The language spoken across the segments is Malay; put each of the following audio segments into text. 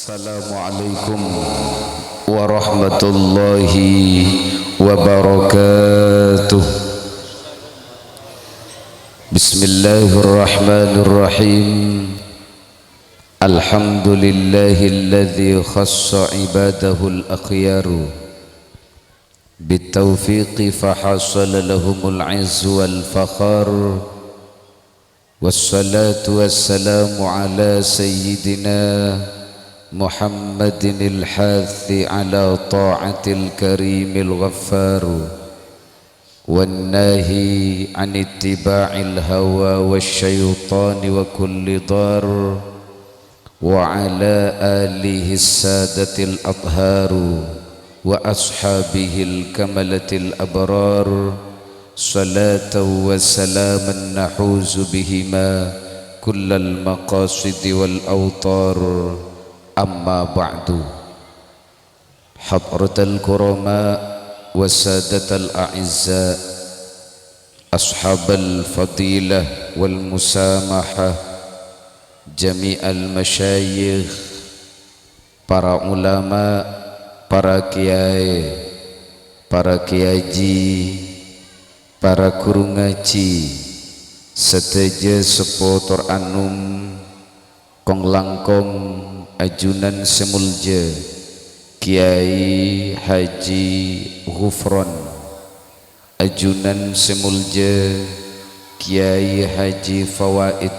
Assalamualaikum warahmatullahi wabarakatuh. Bismillahirrahmanirrahim. Alhamdulillahilladzi khassa ibadahul akhyaru bitaufiqi fahasala lahumul izzu wal fakhar. Wassalatu wassalamu ala sayyidina Muhammadinil hathi ala ta'atil karimil ghaffar wan nahi an ittiba'il hawa wasyaitani wa kulli dar wa ala alihi sadatil athhar wa ashabihil kamalatil abrar salatan wa salaman nahuzu bihima kullal maqasidi wal awtar. Amma ba'du. Hadratal kurama wa sadatal a'izza, ashabal fadilah wal musamahah, jami'al masyayikh, para ulama, para kiai, para kiaji, para guru ngaji, seteja sepotor anum kong langkong ajunan semulja Kiai Haji Ghufron, ajunan semulja Kiai Haji Fawaid,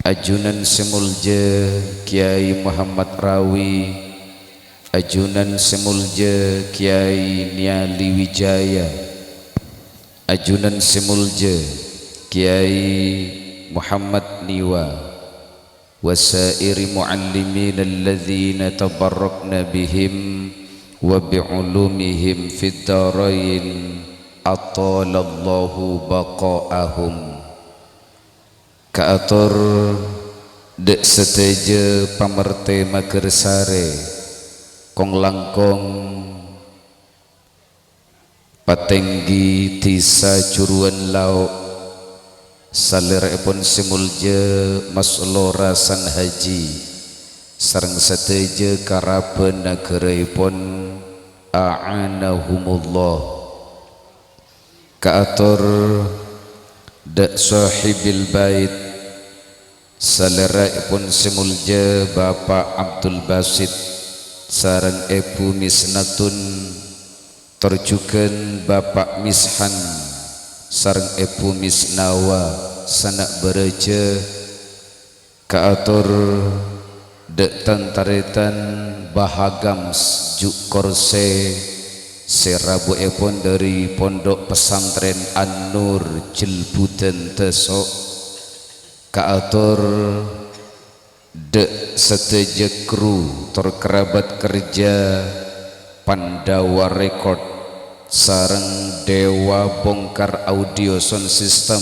ajunan semulja Kiai Muhammad Rawi, ajunan semulja Kiai Niali Wijaya, ajunan semulja Kiai Muhammad Niwa, wasairi muallimin alladzina tabarrakna bihim wa bi'ulumihim fid darain atalallahu baqa'ahum. Kaatur dek seteje pamerte magersare kong langkong patenggi tisa curuan lauk salerepun simulja Mas Lora San Haji sareng sateje karaben nagaraipun a'anahumullah. Kaatur dak sahibil bait salerepun simulja Bapak Abdul Basit sareng Ibu Misnatun, terjuken Bapak Mishan sareng Ibu Misnawa sanak bereja. Kaatur dek tantaritan bahagam juk korse serabu epon dari pondok pesantren An-Nur Jelbuten Tesok. Kaatur dek seteje kru terkerabat kerja Pandawa Record sareng Dewa Bongkar Audio Sound System.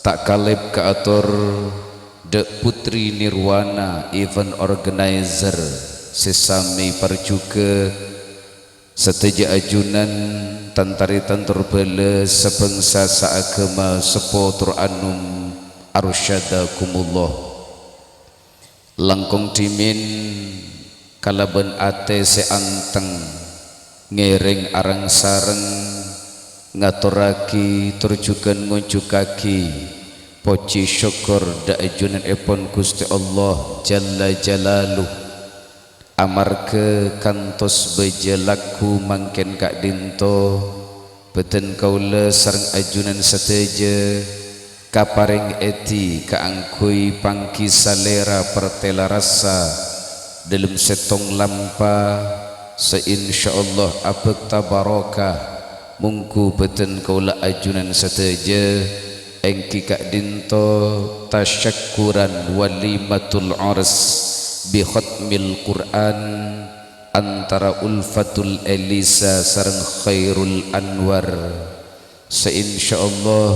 Tak kalib kaatur dek Putri Nirwana event organizer sesami perjuga seteja ajunan tantaritan terbele sebangsa saagama sepotur anum arsyadakumullah. Langkong dimin kalaben ate seanteng ngereng arang sareng ngaturaki turjukan ngunjukaki poci syukur da ajunan epon Gusti Allah Jalla Jalaluh amarga kantos bejelaku mangken kak dinto beten kaula sareng ajunan sateja kaparing eti kaangkui pangki salera pertela rasa dalam setong lampa seinsyaallah abek tabarokah mungku beten kaula ajunan sateja engki kak dinto tasyakkuran walimatul urs bi khatmil Quran antara Ulfatul Elisa sareng Khairul Anwar. Seinsyaallah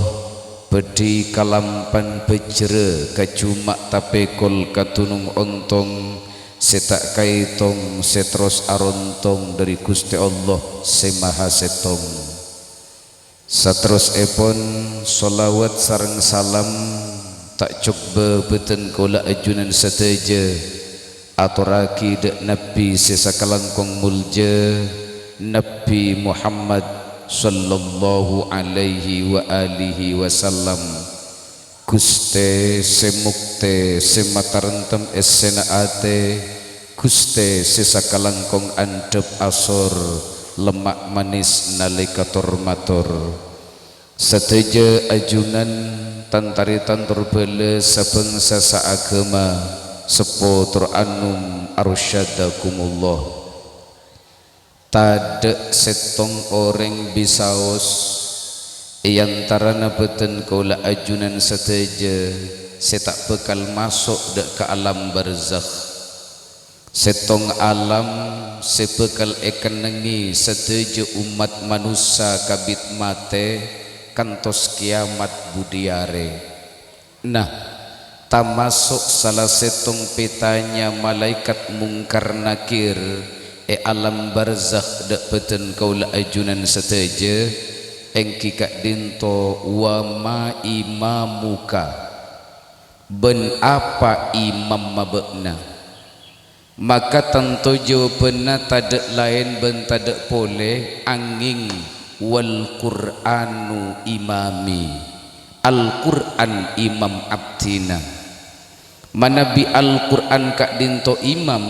bedi kalampan pejere kacumak tapekol katunung ontong setak kaitong setros arontong dari Gusti Allah semaha setong. Satros epon solawat sareng salam tak coba beten kula ajunan sateja aturaki dek Nabi sesakalangkong mulja Nabi Muhammad sallallahu alaihi wa alihi wasallam Guste semukte sematarentem essenaate Guste sesakalangkong andep asor lemak manis nalika matur seteja ajunan tantari tantur bele sabangsa saagama sepo tur anum arsyadakumullah tadek setong orang bisaos iantarana beten kaula ajunan seteja setak bekal masuk dek ke alam barzakh setong alam sebekal ekan nengi seteja umat manusia kabit mate kantos kiamat budiare. Nah, tamasuk salah setong petanya malaikat mungkar nakir alam barzakh dak beten kaula ajunan seteja engki kak dinto wa ma imamuka ben apa imam mabekna maka tentu jawabannya tadak lain ben tadak boleh angin wal Qur'anu imami Al-Qur'an imam abdina manabi Al-Qur'an kak dinto imam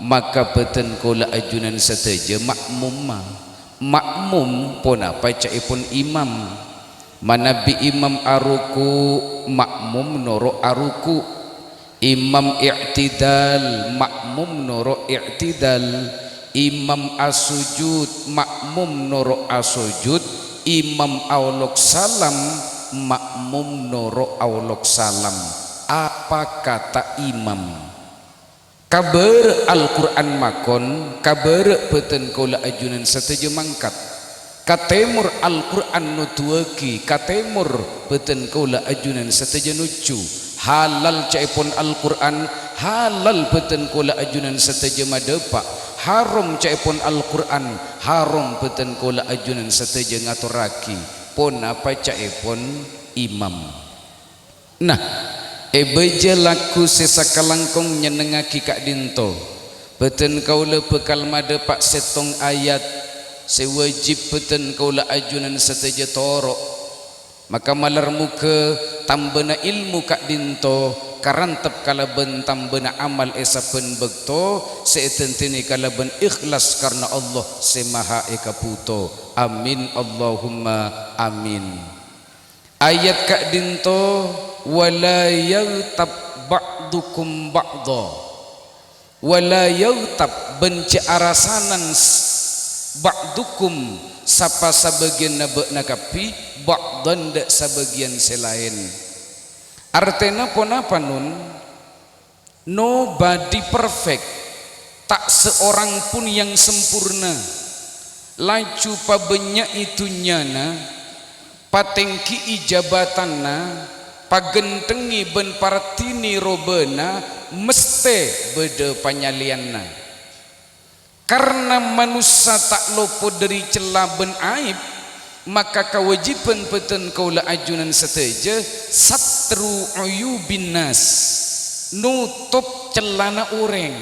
maka beten kola ajunan seteja makmum pun apa caipun imam manabi imam aruku makmum noro aruku imam i'tidal makmum noro i'tidal imam asujud makmum noro asujud imam aulok salam makmum noro aulok salam apa kata imam kabar Al-Quran makon kabar beten kola ajunan setuju mangkat katemur Al-Quran nutuaki katemur beten kola ajunan setuju nucu halal caipun Al-Quran halal beten kola ajunan setuju madepak haram caipun Al-Quran haram beten kola ajunan setuju ngaturaki pun apa caipun imam. Nah beja laku sesakalangkong nyenengaki kak dinto beten kaula bekal madepak setong ayat sewajib beten kaula ajunan setuju torok maka malar muka tambena ilmu kak dinto karantep kalaben tambena amal esapen bekto seetentini kalaben ikhlas karena Allah semaha eka puto amin Allahumma amin. Ayat kak dinto wala yaghtab ba'dukum ba'dha wala yaghtab benci arasanan ba'dukum sapa sabagian nabek nakapi ba'dan dak sabagian selain artena pun apa nun nobody perfect tak seorang pun yang sempurna laju pabanyak itu nyana patengki ijabatanna pagentengi ben partini robena mesti beda panyalianna karena manusia tak lopo dari celah ben aib maka kewajiban beten kaula ajunan seteja satru uyubin nas nutup celana orang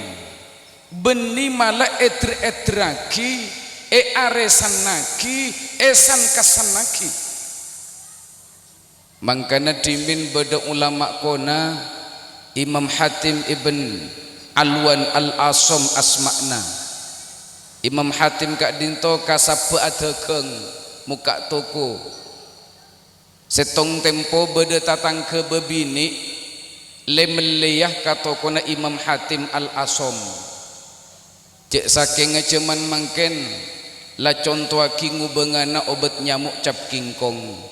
beni mala edraki aresanaki esan kasanaki mangkana dimin beda ulama kona Imam Hatim ibn Alwan al-Asom asmakna Imam Hatim kak dinto kasapa adekeng muka toko setong tempo beda tatang ke bebini lemeleyah katokona Imam Hatim al-Asom cek saking ngeceman mangken la contoh aki ngubengana obat nyamuk cap kingkong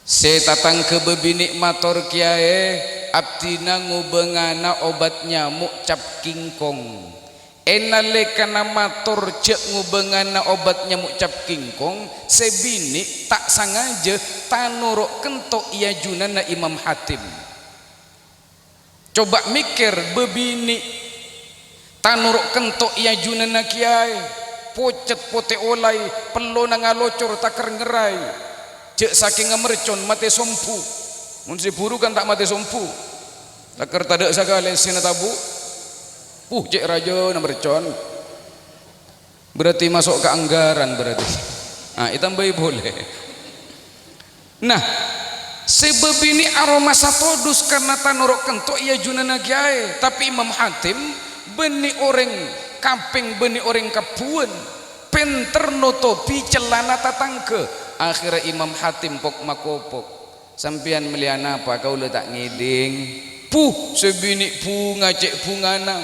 se tatang ke bebini mator kiae abdina ngubengana obat nyamuk cap kingkong enalekana matur cek ngubengana obat nyamuk cap kingkong sebini tak sangaja tanuruk kentok ia junana Imam Hatim coba mikir bebini tanuruk kentok ia junana kiai pocet pote olai perlu nangalocor takar ngerai cek saking mercon mate sompu mun si buru kan tak mate sompu takar tadak sagale sina tabu Cek raja na bercon. Berarti masuk ke anggaran berarti. Nah, itambai boleh. Nah, sebab ini aroma satodus karena tanurok kentok ia junana kiai. Tapi Imam Hatim beni orang kamping beni orang kapuan penter notopi celana tatangke. Akhirnya Imam Hatim pok makopok. Sampian meliana apa kau letak ngiding. Sebini bunga cek bungana.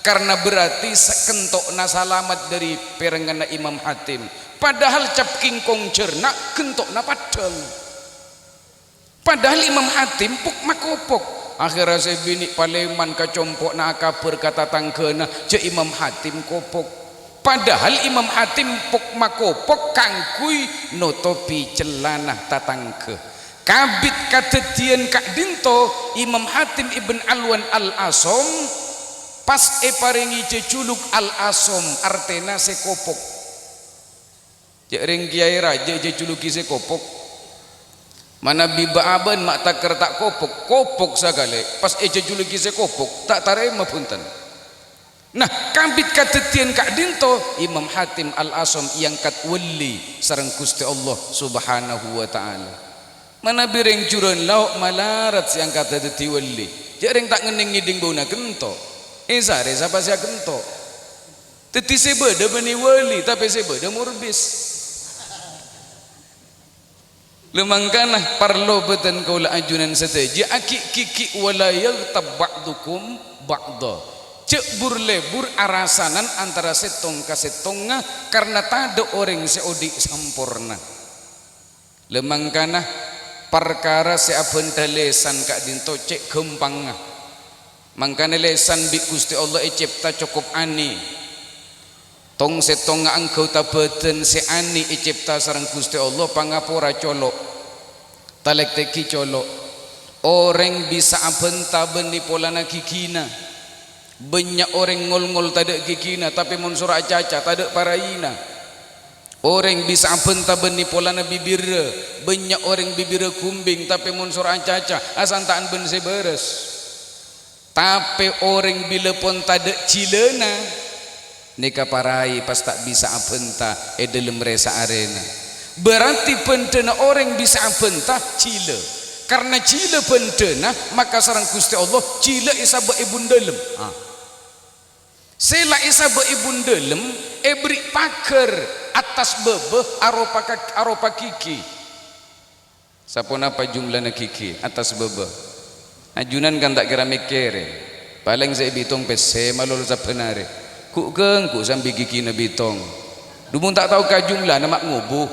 Karena berarti sekentok na salamat dari perengana Imam Hatim. Padahal cap kingkong cerna kentok na padal. Padahal Imam Hatim puk makopok. Akhirnya saya bini paleman kacompok na akaper kata tangkena ce Imam Hatim kopok. Padahal Imam Hatim puk makopok kangkui notopi celana tatangke. Kabit katetian kak dinto Imam Hatim ibn Alwan al-Asom pas paringi ceculuk al-Asom artena sekopok. Cek ring kiai raja ceculuki sekopok. Mana biba aban mak takar tak kopok sagale pas ceculuki sekopok tak tarema punten. Nah, kabit katetian kak dinto Imam Hatim al-Asom yang kat wali sareng Gusti Allah Subhanahu wa taala. Mana bireng curun lauk malarat yang kata deti wali. Jareng tak ngening ngiding bauna gento. Sare siapa sia gento. Teti sebeda bani wali tapi sebeda murbis. Lemangkanah parlo beten kaula ajunan seteji aki kiki wala yaghtab ba'dukum ba'da. Cek burlebur arasanan antara setong ka setonga karena tado orang seodi sampurna. Lemangkanah perkara seabenta lesan kak dinto cek gempang mangkane lesan bi Gusti Allah cipta cukup ani tong setong angkau tabeten se ani cipta sareng Gusti Allah pangapura colok talek teki colok orang bisa abenta beni polana kikina banyak orang ngol-ngol tada kikina tapi monsura caca tada paraina. Orang bisa abenta beni polana bibira banyak orang bibira kumbing tapi munsur ancaca asantaan ben seberes. Tapi orang bila pun tada cilena nika parai pas tak bisa abenta dalam resa arena. Berarti pentena orang bisa abenta cile. Karena cile pentena maka sarang Gusti Allah cile isaba ibun dalem. Sela isaba ibun dalem beri paker atas bebeh aropa kiki. Sapon apa jumlahnya kiki atas bebeh. Ajunan kan tak kira mikir. Paling saya bitong pese malul sapenare. Ku ku sambil kiki na bitong. Dumun tak tahu ka jumlah nama ngubuh.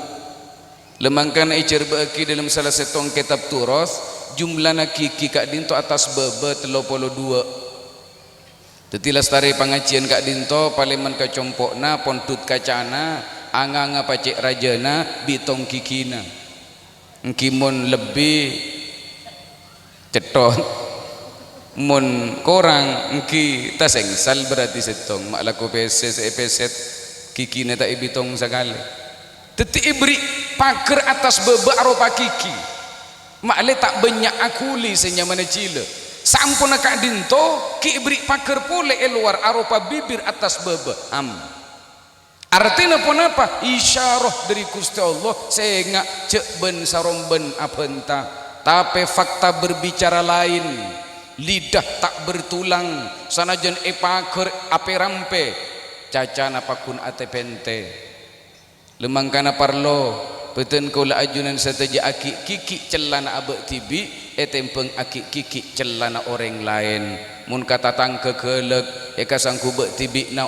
Lemangkan icer beki dalam salah setong kitab turos jumlahnya kiki kak dinto atas bebeh 32. Tetilas tari pengajian kak dinto paleman kacompokna pontut kacana anganga pacek rajana bitong kikina ngkimon lebih cetot mun korang ngki tasengsal berarti setong mak laku peset epeset kikina tak bitong sagale teti ibri paker atas bebe aropa kiki mak le tak banyak akuli senyamana cile sampun kak dinto ki ibri paker pole luar aropa bibir atas bebe artinya pun apa isyarah dari Gusti Allah sehingga cek ben sarong ben apenta tapi fakta berbicara lain lidah tak bertulang sanajan paker ape rampe cacan apakun ate pente lemangkana parlo beten kula ajunan sateja aki kiki celana abek tibi tempeng aki kiki celana orang lain mun kata tangke kelek kasangku bek tibi na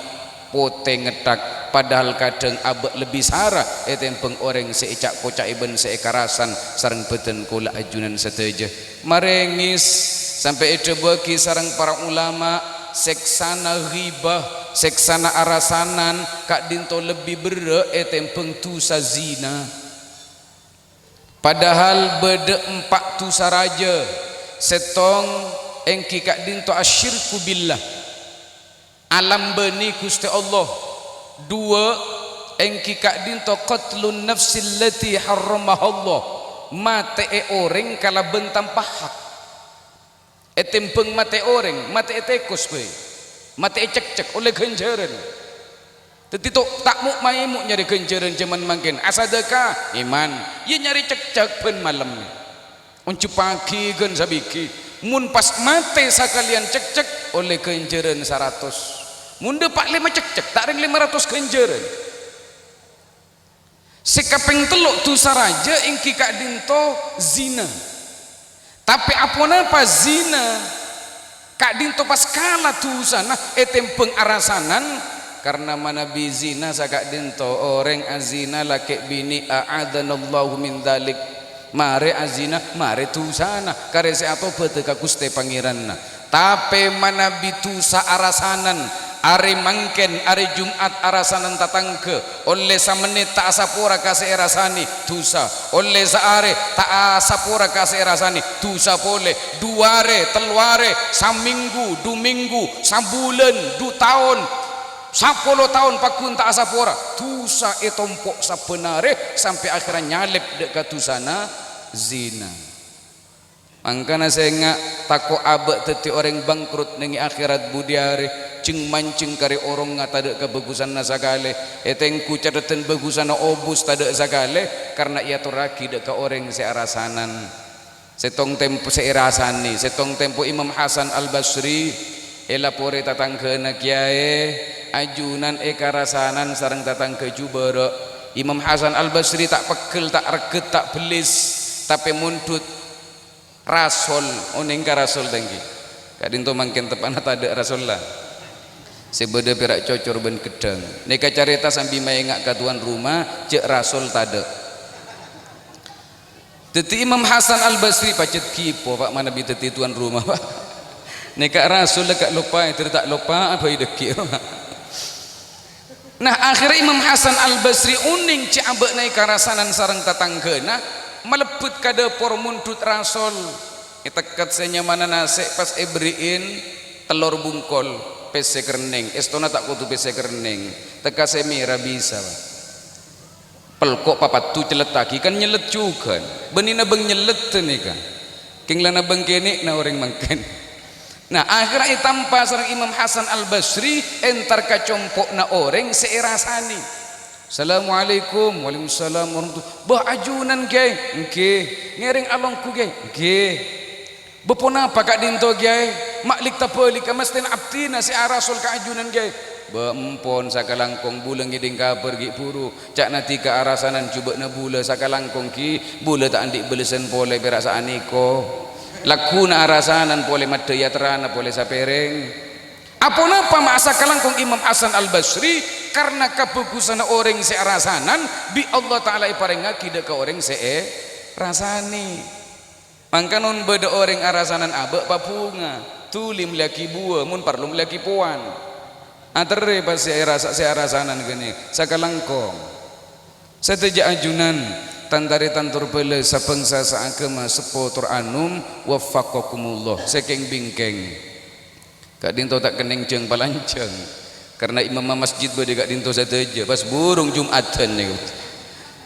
pote ngetak padahal kadang abek lebih sarah tempeng orang seicak kocak iben seekarasan sarang beten kula ajunan sateja marengis sampai itu bagi sarang para ulama seksana ghibah seksana arasanan kak dinto lebih bere tempeng tusa zina. Padahal beda 4 tu saraja setong engki kak dinto asyirku billah alam bani Gusti Allah 2 engki kak dinto qatlun nafsil lati harramahallah mate orang kala bentam pahak tempeng mate orang mate tekos be mati cek-cek oleh kenjaran. Tetitok tak muk maimuk nyari kenjaran cuman makin asadaka iman ia nyari cek-cek pun malam uncu pagi kan sabiki mun pas mati sakalian cek-cek oleh kenjaran 100 mun depak 5 cek-cek tak ring 500 kenjaran sekapeng teluk tu saraja ingki kak dinto zina tapi apa zina kak dinto pas kalah tu sana etempeng arasanan karena mana bizina sakak dinto orang azina laki bini a'adanallahu min dalik mare azina mare tu sana kare se atau beteka kuste pangeran tapi mana bitusa arasanan ari mangken ari Jumat arasanan tatangke oleh samenit tak asapura kase erasani tusa oleh saare tak asapura kase erasani tusa pole duare teluare saminggu du minggu sabulan du tahun 10 tahun pakun tak asapura tusa etompok sabenare sampai akhirnya nyalep dekat tusana zina. Mangkana saya ngak tako abek teti orang bangkrut nengi akhirat budiare ceng mancing kari orang ngata dek kebagusan nasagale etengku cadatan bagusan obus tadek sagale karena ia turaki dek ke orang searasanan setong tempo seirasani setong tempo Imam Hasan Al Basri elapore tatang ke kiai ajunan karasanan sareng tatang ke jubara Imam Hasan Al Basri tak pekel tak reget tak belis tapi muntut rasul oning ka rasul tangki kadinto mangken tepana tade rasul lah sebeda perak cocor ben kedang neka carita sambil maengak ka tuan rumah cek rasul tade teti Imam Hasan Al Basri pacet kipo pak mana bi teti tuan rumah pak neka rasul lekak lupa itu tak lupa apa ideki nah akhirnya Imam Hasan Al Basri uning ci ambek naik karasanan sareng tatanggena meleput kada por muntut rasul itekat senyamana nase pas beriin telur bungkol pese kerening estona tak kutu pese kerening teka semira bisa pelkok papat tu celetaki kan nyelet juga benina beng nyelet nih kan kinglana beng kene na orang mangken. Nah akhirnya tanpa sareng Imam Hasan Al Basri entar kacompok na orang seirasani Assalamualaikum waalaikumsalam warahmatullahi bah ajunan gay nggih ngering alongku gay nggih bepona apa kak dinto gay maklik tapeli ka mastin abtina si arasul ka ajunan gay bempon sakalangkong bulang ngiding ka pergi puru cak nati ka arasanan coba na bula sakalangkong ki bula tak andik belesen pole berak saaniko lakuna arasanan pole madya terana pole sapereng apa masa kalangkong Imam Hasan Al Basri karena kebagusan orang searasanan bi Allah Ta'ala iparenga kida ke orang rasani mangkanon beda orang arasanan abek papunga tulim laki buah mun parlum laki puan atere pas searasanan gini sakalangkong seteja ajunan tantari tantur bele sapengsa saagama sepotur anum waffaqakumullah saking bingkeng kak dinto tak keneng jeng palanceng karena imam masjid bade kak dinto sateja pas burung Jumatan niku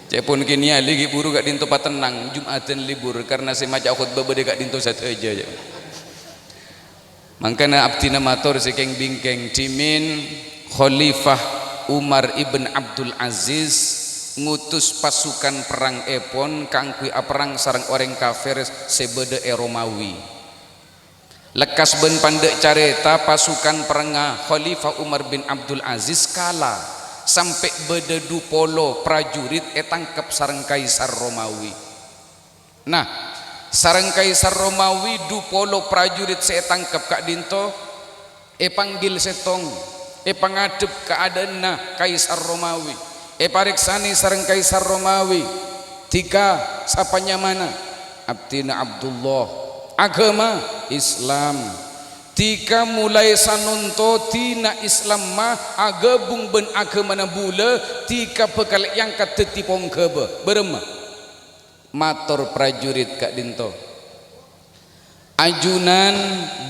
cepun kini lagi buru kak dinto patenang Jumatan libur karena semaca khutbah bade kak dinto sateja mangkana abdina matur saking bingkeng cimin Khalifah Umar ibn Abdul Aziz ngutus pasukan perang epon kangkui perang sarang orang kafir sebeda Romawi lekas ben pandek careta pasukan perang Khalifah Umar bin Abdul Aziz kalah sampai beda dupolo prajurit tangkap sarang kaisar Romawi nah sarang kaisar Romawi dupolo prajurit saya tangkap kak dinto panggil setong pangadep keadaan kaisar Romawi pariksani sareng kaisar Romawi tiga sapanya mana abdina Abdullah agama Islam tiga mulai sanunto tina Islam mah agabung ben agama na bula tiga bekal yang katetipong kebe berema mator prajurit kak dinto ajunan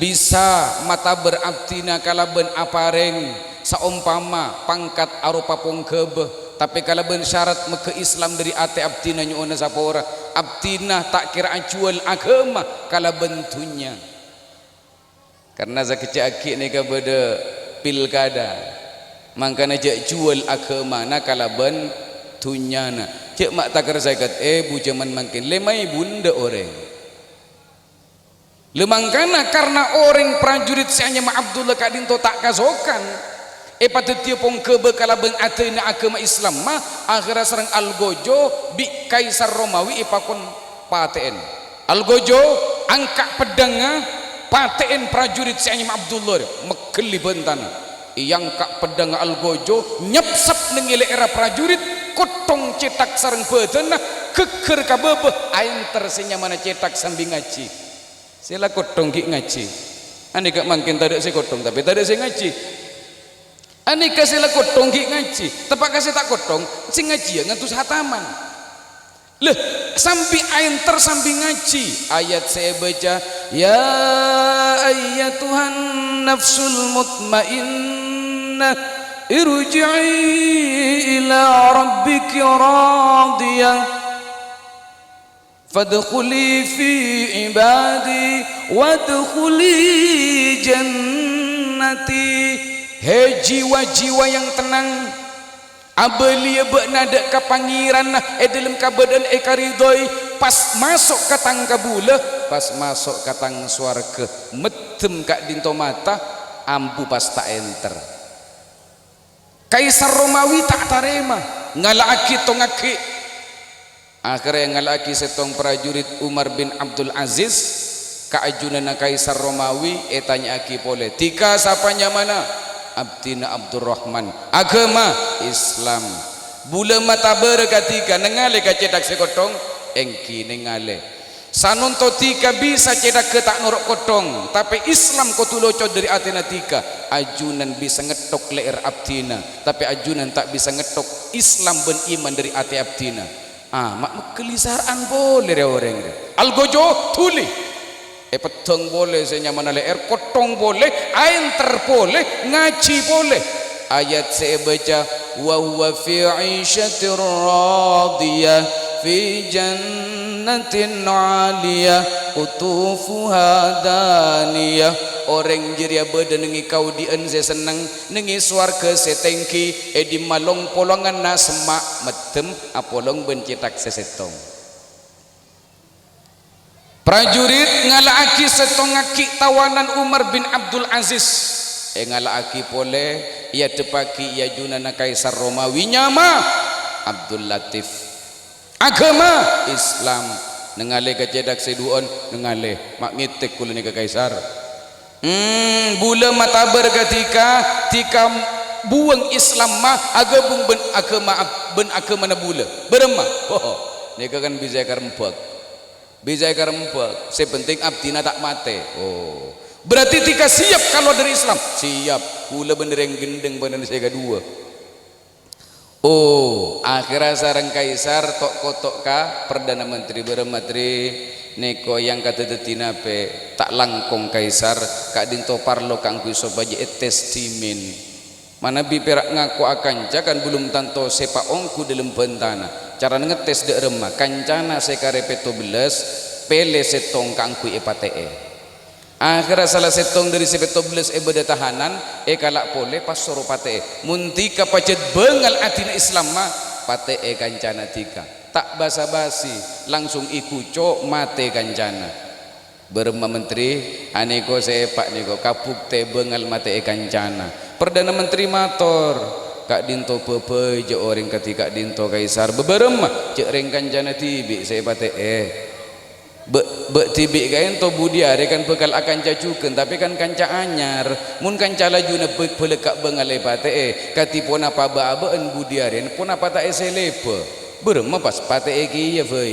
bisa mata berabdina kalaben apareng saumpama pangkat arupa pongkebe tapi kalau ben syarat meke Islam dari ate abdina nyuona sapora abdina tak kira acual agama kalau bentunya karena zakeci aki ni kepada pilkada. Makanya jek jual agama na kalaban tunyana. Cek mak takar saya kata bujaman makin lemai bunda orang. Lemangkana karena orang prajurit seanya ma Abdullah kadinto tak kasokan. Pada tiapong kebekalaban atena agama Islam mah akhirnya serang Algojo bi Kaisar Romawi ipakon paten. Algojo angkat pedangnya paten prajurit seanya ma Abdullah mekeli bentana. Yang kak pedang Algojo nyepsap nengile era prajurit kotong cetak sarang bedena keker kabebe ain tersenya mana cetak sambil ngaji sila kotong ki ngaji aneka mungkin tak ada si kotong tapi tak ada si ngaji aneka sila kotong ki ngaji tepak kasih tak kotong si ngaji ya ngatus hataman leh sampai ain tersambil ngaji ayat saya baca ya ayat Tuhan nafsul mutmainnah irji'i ila rabbiki radiyah fadkhuli fi ibadi wadkhuli jannati. Hei jiwa-jiwa yang tenang abelia bernada ka pangeran dalam kabadan karidoi pas masuk ka tang kabula pas masuk ka tang swarga medem kak dinto mata ampu pas tak enter. Kaisar Romawi tak tarema ngalaki tongaki akhirnya ngalaki setong prajurit Umar bin Abdul Aziz kaajunan Kaisar Romawi tanya aki politika sapanya mana Abdina Abdurrahman agama Islam bula mata berkatika nengale ka cedak sekotong engki nengale sanunto tika bisa cedak ke tak norok kotong tapi Islam ko tuloco dari Athena tika ajunan bisa ngetok leer Abdina tapi ajunan tak bisa ngetok Islam ben iman dari ati Abdina mak kelisaraan boleh re orang Algojo tuli peteng boleh saya mana leer kotong boleh ain terboleh ngaji boleh ayat saya baca wa huwa fi 'ishatir radiyah fi jannatin 'aliyah qutufuha daniyah orang jeria badan nengi kau di enze seneng nengi swarga setengki di malong polongan nasma medem apolong bencetak sesetong prajurit ngalaaki setongaki tawanan Umar bin Abdul Aziz ngalaaki pole ia tepaki ia junana Kaisar Romawi nyama Abdul Latif agama Islam nengale kacedak seduon nengale mak ngitek kula ni Kaisar bula mata berketika tika buang Islam mah agabung ben agama na bula berema nika kan bisa karempek sepenting abdina tak mate berarti tika siap kalau dari Islam siap kula bener yang gendeng bener saya kedua akhirnya sarang Kaisar tok kotok ka Perdana Menteri bermatri neko yang kata detina pe tak langkong Kaisar kak dinto parlo kangku sobaje testimin mana bi perak ngaku akan kan belum tanto sepa ongku dalam bentana cara ngetes de remah kancana sekarepeto belas pele setong kangku epate akhirnya salah setong dari sepeto belas beda tahanan kalak pole pas soro pate muntika pacet bengal atina Islam ma pate kancana tika tak basa-basi langsung ikuco mate kancana berma menteri aneko sepak niko kapuk te bengal mate kancana Perdana Menteri mator kak dinto pepe je orang ketika dinto Kaisar beberem cek reng kancana tibi saya pate be tibi kain to budi are kan bekal akan cacuken tapi kan kanca anyar mun kanca laju ne pelekak bengal pate katipon apa baabeen budi are pun apa tak eselepe berem pas pate ki ya fe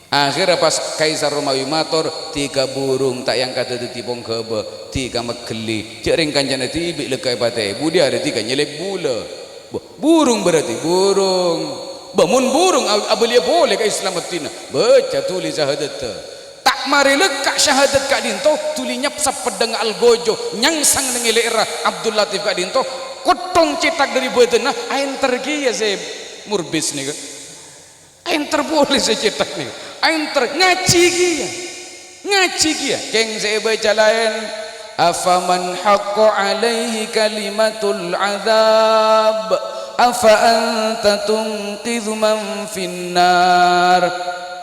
akhirnya pas Kaisar Romawi mator tiga burung tak yang kata ditipong kebe tiga mekeli cering kancana tibi lekai pate budi ada tiga nyelek bula burung berarti burung bangun burung abelia boleh ke Islam betina baca tulis syahadat tak mari lekak syahadat kak dinto tuli nyapsap pedang Algojo nyangsang nengile era Abdul Latif kak dinto kotong cetak dari bedena ain tergi ya saya murbis nih kan ain terboleh saya cetak nih ain ter ngaji kia keng saya baca lain afaman haqqa alaihi kalimatul azab afa anta tunqidhu man finnar.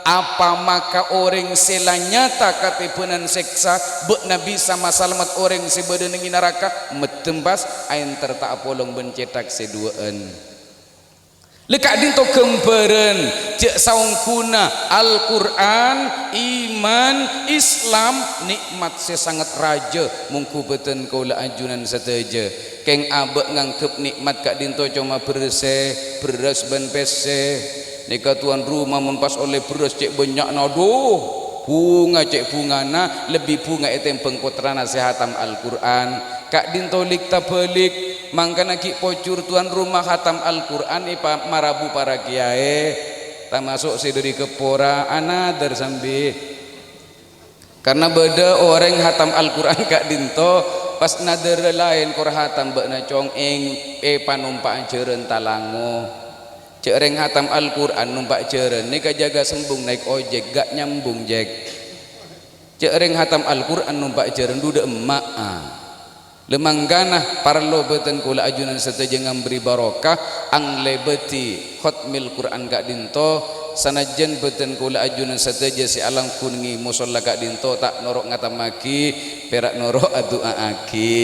Apa maka orang sela nyata katipunan seksa bek nabi sama salamat orang sebeda nengi neraka metembas ain tertak polong bencetak seduaan lekak dinto kemperen cek saungkuna Al-Quran iman Islam nikmat sesangat raja mungku beten kaula ajunan sateja keng abek ngangkep nikmat kak dinto cuma beras ban pese nika tuan rumah mempas oleh beras cek banyak nadoh bunga cek bungana lebih bunga etem pengkotrana sehatam Al-Quran kak dintolik tabelik mangkana ki pocur tuan rumah hatam Al-Quran ipa marabu para kiai termasuk sederi kepora anadar sambil karena beda orang hatam Al-Quran kak dinto pas nadar lain kor hatam bak nacong eng panumpak jeren talango cek reng hatam Al-Quran numpak jeren nika jaga sembung naik ojek gak nyambung jek cek reng hatam Al-Quran numpak jeren duda emak lemanggana parlo beten kula ajunan sateja ngamberi barokah ang lebeti khotmil Quran gak dinto sanajan beten kula ajunan sateja si alang kuningi musola gak dinto tak norok ngatamaki perak norok adua aki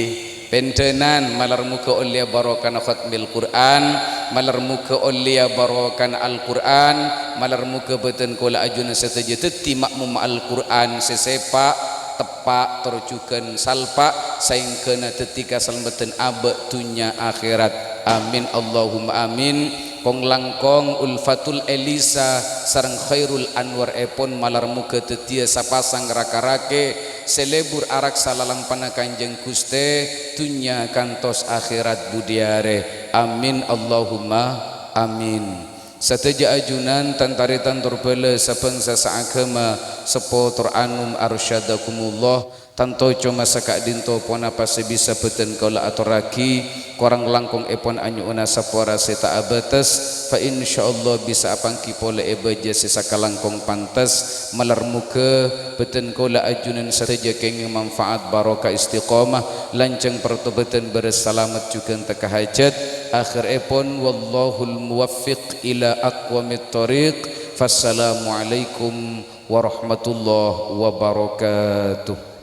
pentenan malar muka ulia barokan khatmil Quran malar muka ulia barokan Al-Quran malar muka beten kula ajunan sateja teti makmum Al-Quran sesepak tepak terjukan salpak saing kena tetika salmeten abad dunya akhirat amin Allahumma amin kong langkong ulfatul Elisa sarang khairul anwar epon malar muka tetia sapasang raka-rake selebur arak salalang pana kanjeng Guste dunya kantos akhirat budiare amin Allahumma amin sateja ajunan tantaritan turbele sapengsa saagama sepo turanum arsyadakumullah tanto cuma sakak dinto pona pasti bisa beten kaula aturaki korang langkong epon anyuna sapora seta abates fa insyaallah bisa apangki pole ebeja sesaka langkong pantas malar muka beten kaula ajunan sateja kenging manfaat barokah istiqamah lanceng pertobeten bersalamat juga teka hajat akhir epon wallahul muwaffiq ila aqwamit thariq fassalamu alaikum warahmatullahi wabarakatuh.